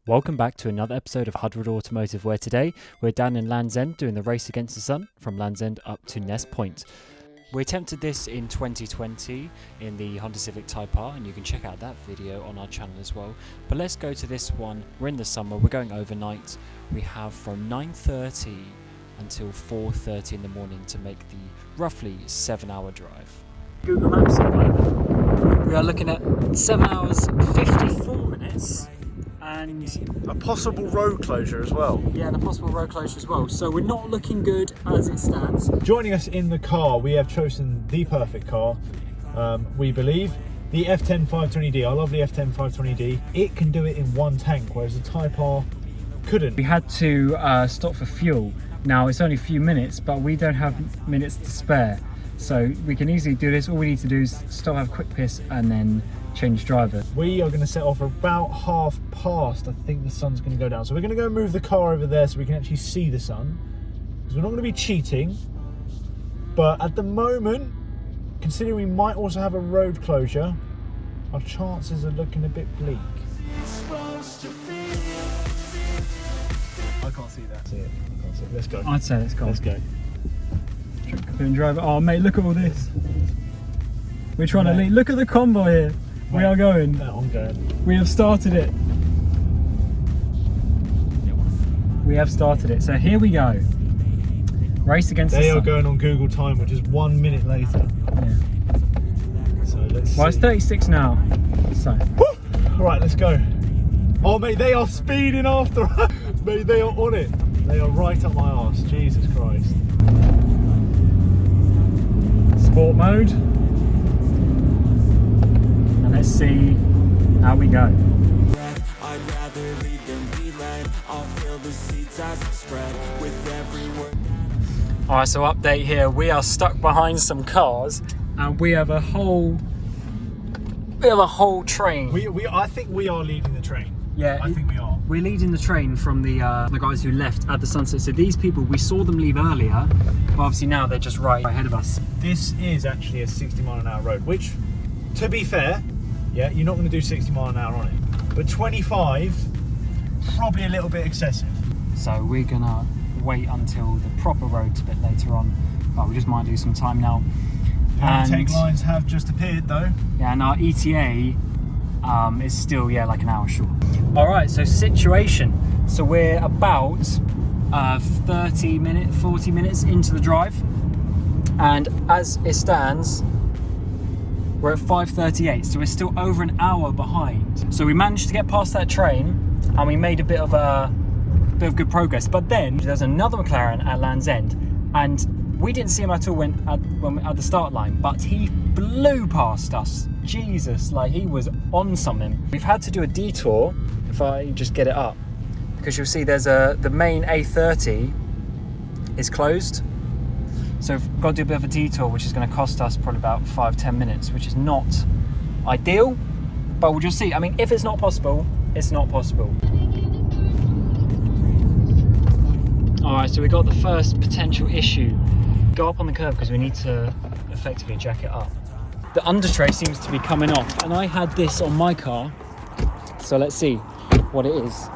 Welcome back to another episode of HudRod Automotive, where today we're down in Land's End doing the race against the sun from Land's End up to Ness Point. We attempted this in 2020 in the Honda Civic Type R, and you can check out that video on our channel as well. But let's go to this one. We're in the summer, we're going overnight. We have from 9:30 until 4:30 in the morning to make the roughly 7-hour drive. Google Maps at the moment. We are looking at 7 hours 54 minutes. And a possible road closure as well. Yeah, and a possible road closure as well. So we're not looking good as it stands. Joining us in the car, we have chosen the perfect car, we believe. The F10 520D. I love the F10 520D. It can do it in one tank, whereas the Type R couldn't. We had to stop for fuel. Now, it's only a few minutes, but we don't have minutes to spare. So we can easily do this. All we need to do is stop, have a quick piss, and then change driver. We are going to set off about past. I think the sun's going to go down. So we're going to go move the car over there so we can actually see the sun. Because we're not going to be cheating. But at the moment, considering we might also have a road closure, our chances are looking a bit bleak. I can't see that. See it. I can't see it. Let's go. I'd say let's go. Let's go. Driver. Oh mate, look at all this. We're trying to lead. Look at the convoy here. We are going. No, I'm going. We have started it. We have started it. So here we go. Race against the sun. They are going on Google time, which is 1 minute later. Yeah. So let's Well, it's 36 now. So. Woo! Right, let's go. Oh mate, they are speeding after us. Mate, they are on it. They are right up my arse. Jesus Christ. Sport mode. And let's see how we go. I'd rather lead than be led. I'll fill the seats as I spread with every word. Alright, so update here. We are stuck behind some cars and we have a whole train. I think we are leading the train. Yeah, I think we are. We're leading the train from the guys who left at the sunset. So these people, we saw them leave earlier, but obviously now they're just right ahead of us. This is actually a 60-mile-an-hour road, which, to be fair, yeah, you're not going to do 60 mile an hour on it. But 25, probably a little bit excessive. So we're gonna wait until the proper road's a bit later on. But we just might do some time now. The overtake lines have just appeared though. Yeah, and our ETA is still, like an hour short. All right, so situation. So we're about 40 minutes into the drive. And as it stands, we're at 5:38, so we're still over an hour behind. So we managed to get past that train, and we made a bit of good progress. But then there's another McLaren at Land's End, and we didn't see him at all when at the start line, but he blew past us. Jesus, like he was on something. We've had to do a detour. If I just get it up, because you'll see there's the main A30 is closed. So we've got to do a bit of a detour, which is going to cost us probably about 5-10 minutes, which is not ideal, but we'll just see. I mean, if it's not possible, it's not possible. All right, so we got the first potential issue. Go up on the curb because we need to effectively jack it up. The undertray seems to be coming off, and I had this on my car, so let's see what it is.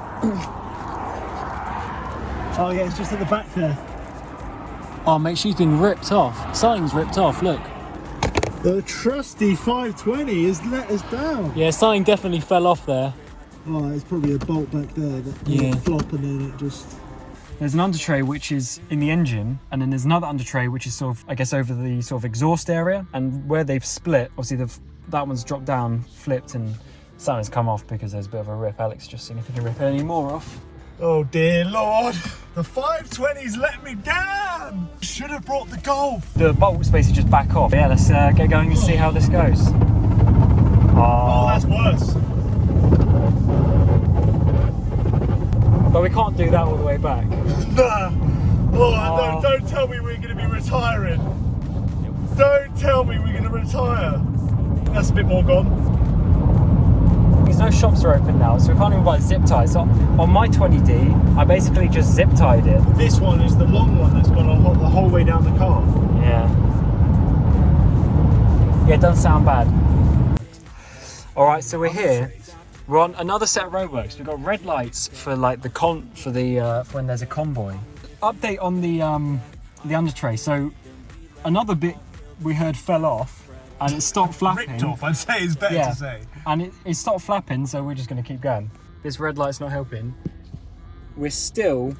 Oh yeah, it's just at the back there. Oh mate, she's been ripped off. Something's ripped off, look. The trusty 520 has let us down. Yeah, something definitely fell off there. Oh, it's probably a bolt back there that flop and then it just... There's an undertray which is in the engine, and then there's another undertray which is sort of, I guess, over the sort of exhaust area. And where they've split, obviously that one's dropped down, flipped, and something's come off because there's a bit of a rip. Alex, just seeing if we can rip any more off. Oh dear Lord, the 520's let me down. Should have brought the Golf. The bolt's basically just back off. Yeah, let's get going and see how this goes. Oh, that's worse. But we can't do that all the way back. Nah. Oh, no, don't tell me we're going to be retiring. Don't tell me we're going to retire. That's a bit more gone. Because no shops are open now, so we can't even buy zip ties. So on my 20D, I basically just zip tied it. This one is the long one that's gone the whole way down the car. Yeah. Yeah, it doesn't sound bad. All right, so we're here. We're on another set of roadworks. We've got red lights for like for when there's a convoy. Update on the under tray. So another bit we heard fell off and it stopped flapping. Ripped off, I'd say it's better to say. And it stopped flapping, so we're just going to keep going. This red light's not helping. We're still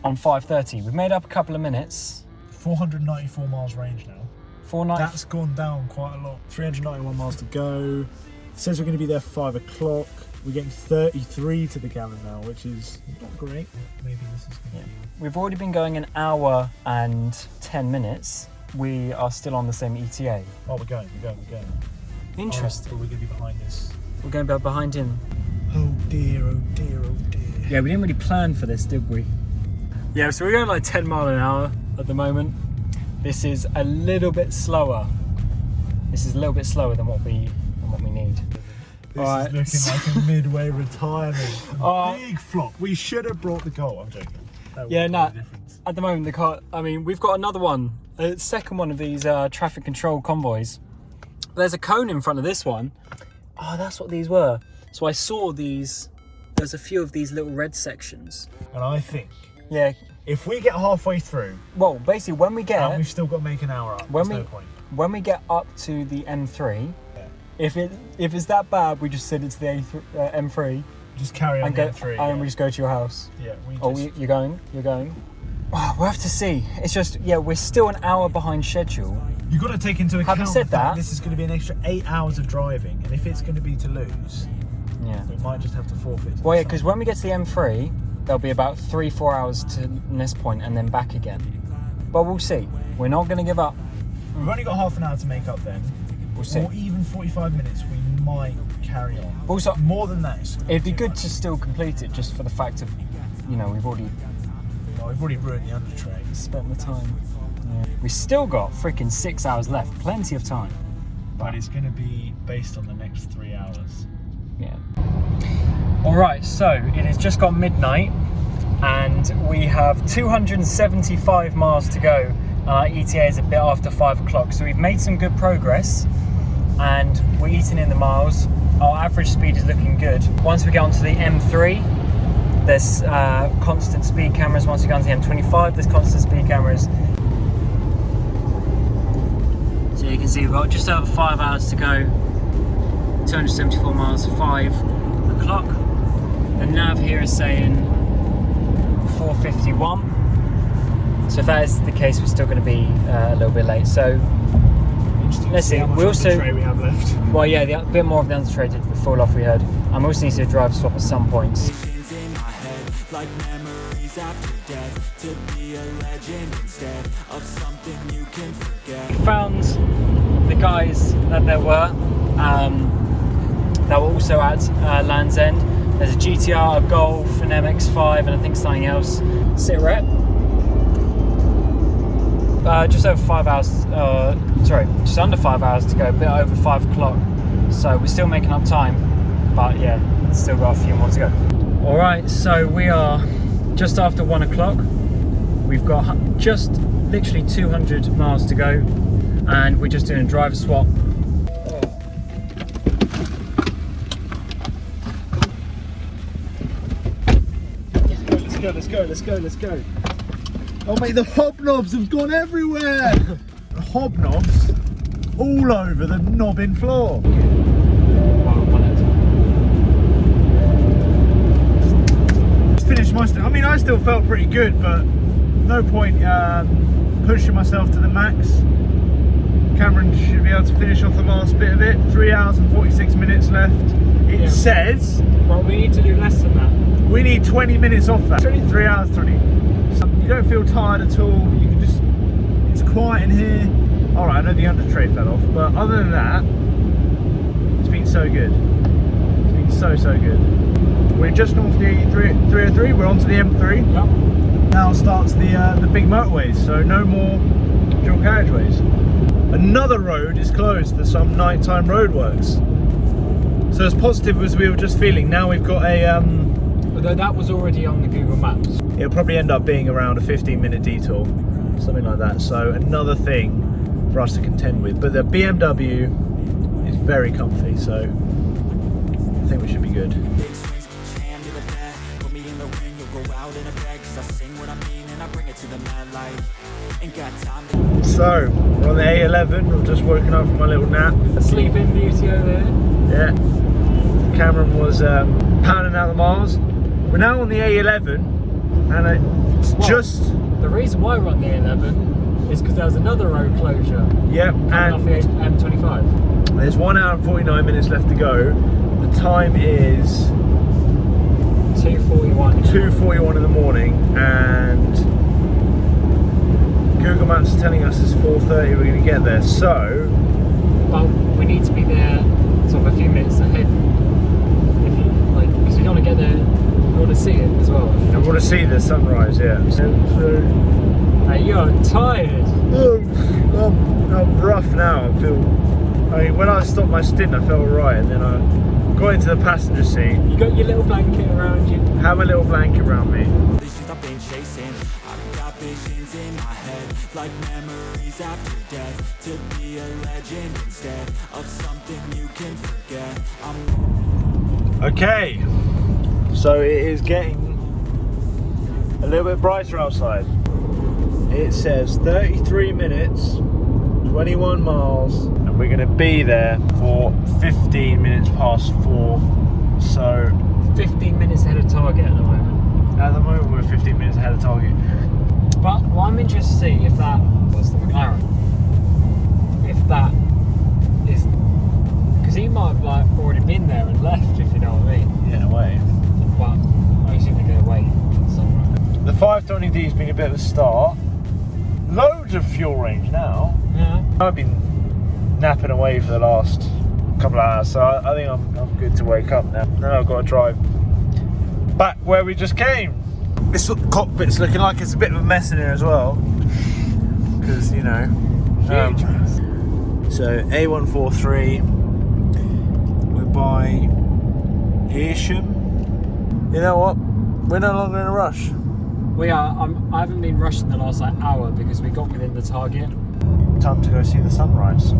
on 5:30. We've made up a couple of minutes. 494 miles range now. 490. That's gone down quite a lot. 391 miles to go. It says we're going to be there for 5 o'clock. We're getting 33 to the gallon now, which is not great. Maybe this is going to be... We've already been going an hour and 10 minutes. We are still on the same ETA. Oh, we're going. Interesting. Oh, but we're going to be behind this. We're going behind him. Oh dear, oh dear, oh dear. Yeah, we didn't really plan for this, did we? Yeah, so we're going like 10 miles an hour at the moment. This is a little bit slower. This is a little bit slower than what we need. This is looking like a midway retirement. Big flop. We should have brought the goal. I'm joking. Yeah, no. At the moment, the car. I mean, we've got another one, a second one of these traffic control convoys. There's a cone in front of this one. Oh, that's what these were. So I saw these. There's a few of these little red sections. And I think, yeah, if we get halfway through, well, basically when we get, and we've still got to make an hour up. When we get up to the M3, if it's that bad, we just send it to the M3. Just carry on and the go, M3. and we just go to your house. Yeah, you're going. Oh, we'll have to see. It's just, yeah, we're still an hour behind schedule. You've got to take into account Having said that, this is going to be an extra 8 hours of driving, and if it's going to be to lose, yeah, we might just have to forfeit. Well, yeah, because when we get to the M3, there'll be about 3-4 hours to Ness Point and then back again. But we'll see. We're not going to give up. We've only got half an hour to make up then. We'll see. Or even 45 minutes, we might carry on. Also, more than that, it'd be good to still complete it just for the fact of, you know, we've already ruined the under tray. Spent the time. Yeah. We still got freaking 6 hours left. Plenty of time. But it's going to be based on the next 3 hours. Yeah. Alright, so it has just got midnight and we have 275 miles to go. Our ETA is a bit after 5 o'clock, so we've made some good progress and we're eating in the miles. Our average speed is looking good. Once we get onto the M3, there's constant speed cameras. Once we get onto the M25, there's constant speed cameras. So you can see we've got just over 5 hours to go. 274 miles, 5 o'clock. The nav here is saying 4:51. So if that is the case, we're still going to be a little bit late. So let's see. We also we have left. Well, yeah, a bit more of the under tray did fall off. We heard. And we also need to drive swap at some points. Like memories after death, to be a legend instead of something you can forget. Found the guys that there were that were also at Land's End. There's a GTR, a Golf, an MX-5, and I think something else. Sit rep. Just over 5 hours. Just under 5 hours to go. A bit over 5 o'clock. So we're still making up time, but yeah, still got a few more to go. All right, so we are just after 1 o'clock. We've got just literally 200 miles to go, and we're just doing a driver swap. Let's go. Oh mate, the hobnobs have gone everywhere. The hobnobs all over the knobbing floor. Finished my I mean, I still felt pretty good, but no point pushing myself to the max. Cameron should be able to finish off the last bit of it. 3 hours and 46 minutes left. It says, well, we need to do less than that. We need 20 minutes off that. 3 hours 20. You don't feel tired at all. You can just, it's quiet in here. All right, I know the under tray fell off, but other than that, it's been so good. It's been so good. We're just off the 303. We're onto the M3. Yep. Now starts the big motorways, so no more dual carriageways. Another road is closed for some nighttime roadworks. So as positive as we were just feeling, now we've got a. Although that was already on the Google Maps. It'll probably end up being around a 15-minute detour, something like that. So another thing for us to contend with. But the BMW is very comfy, so think we should be good. Big swings, hand to the bat. Put me in the ring, you'll go out in a bag. 'Cause I sing what I mean and I bring it to the mad light. Ain't got time to... So, we're on the A11. I've just woken up from my little nap. Sleeping Beauty over there. Yeah. Cameron was pounding out the miles. We're now on the A11, and it's just... The reason why we're on the A11 is because there was another road closure. Yep, Off the and M25. there's 1 hour and 49 minutes left to go. The time is 2:41. 2:41 in the morning, and Google Maps is telling us it's 4:30 we're going to get there. So, But we need to be there sort of a few minutes ahead. Because we don't want to get there, we want to see it as well. I want to see the sunrise, yeah. Hey, you're tired. I'm rough now. I mean, when I stopped my stint, I felt alright, and then I got into the passenger seat. You got your little blanket around you. Have a little blanket around me. Visions I've been chasing, I've got visions in my head, like memories after death, to be a legend instead of something you can forget. Okay, so it is getting a little bit brighter outside. It says 33 minutes, 21 miles, and we're going to be there for 15 minutes past 4. So 15 minutes ahead of target at the moment. at the moment we're 15 minutes ahead of target. But what I'm interested to see if that was the McLaren. If that is, because he might have already been there and left, if you know what I mean. Yeah, in a way. But I assume they're going to wait somewhere. The 520D's been a bit of a start. Loads of fuel range now. Yeah. I've been napping away for the last couple of hours, so I think I'm good to wake up now. Now I've got to drive back where we just came. This cockpit's looking like it's a bit of a mess in here as well, because you know. So A143, we're by Earsham. You know what? We're no longer in a rush. We are. I haven't been rushed in the last hour because we got within the target. Time to go see the sunrise.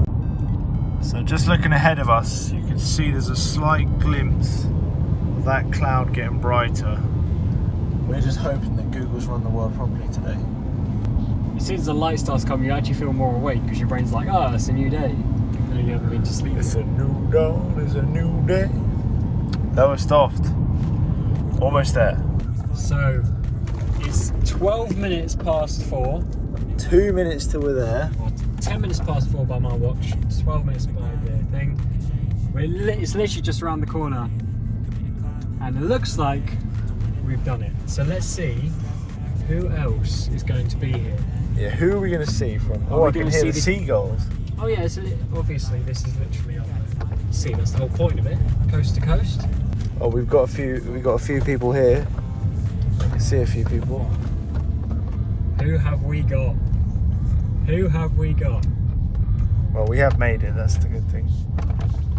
So just looking ahead of us, you can see there's a slight glimpse of that cloud getting brighter. We're just hoping that Google's run the world properly today. As soon as the light starts coming, you actually feel more awake because your brain's like, oh, it's a new day. And you haven't been to sleep. It's a new dawn, it's a new day. Lowest oft. Almost there. So it's 12 minutes past 4. 2 minutes till we're there. Or 10 minutes past 4 by my watch. It's 12 minutes by the thing. It's literally just around the corner. And it looks like we've done it. So let's see who else is going to be here. Yeah, who are we going to see from? Are I we can gonna hear see the the- seagulls. Oh yeah, so obviously this is literally on the sea. That's the whole point of it. Coast to coast. Oh, we've got a few people here. I can see a few people. Who have we got? Who have we got? Well, we have made it, that's the good thing.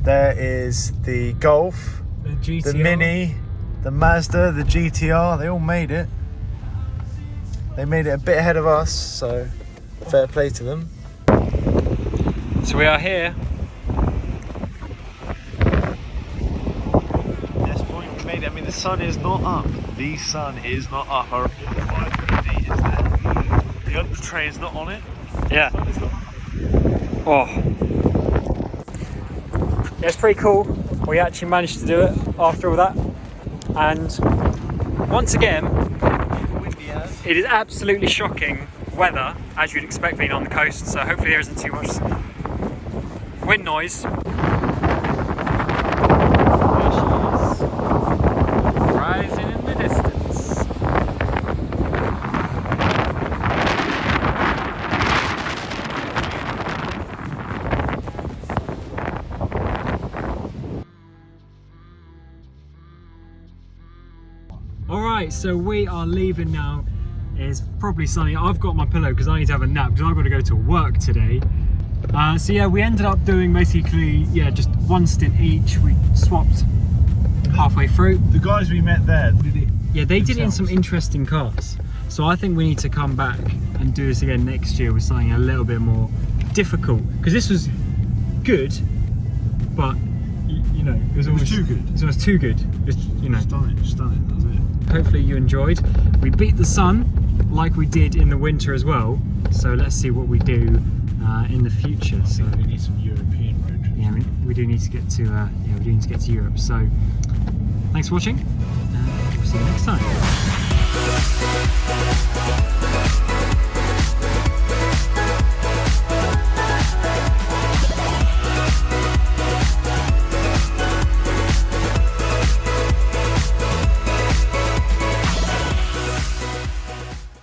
There is the Golf, The GTR. the Mini, the Mazda, the GTR, they all made it. They made it a bit ahead of us, so fair play to them. So we are here. Ness Point, we made it. I mean, the sun is not up. The sun is not up. Our 5:30 is there. The other train's not on it. Yeah. Oh. It's pretty cool. We actually managed to do it after all that. And once again, it is absolutely shocking weather, as you'd expect being on the coast. So hopefully there isn't too much wind noise. There she is, rising in the distance. Alright, so we are leaving now. It's probably sunny. I've got my pillow because I need to have a nap because I've got to go to work today. So yeah, we ended up doing basically, just one stint each. We swapped halfway through. The guys we met there did it. Yeah, they did it in themselves. some interesting cars. So I think we need to come back and do this again next year with something a little bit more difficult. Because this was good, but you you know, it was almost too good. It was almost too good. It was, you know. Stunning. That was it. Hopefully you enjoyed. We beat the sun like we did in the winter as well. So let's see what we do in the future. So we need some European road trips. yeah, we do need to get to we do need to get to Europe. So thanks for watching. We'll see you next time.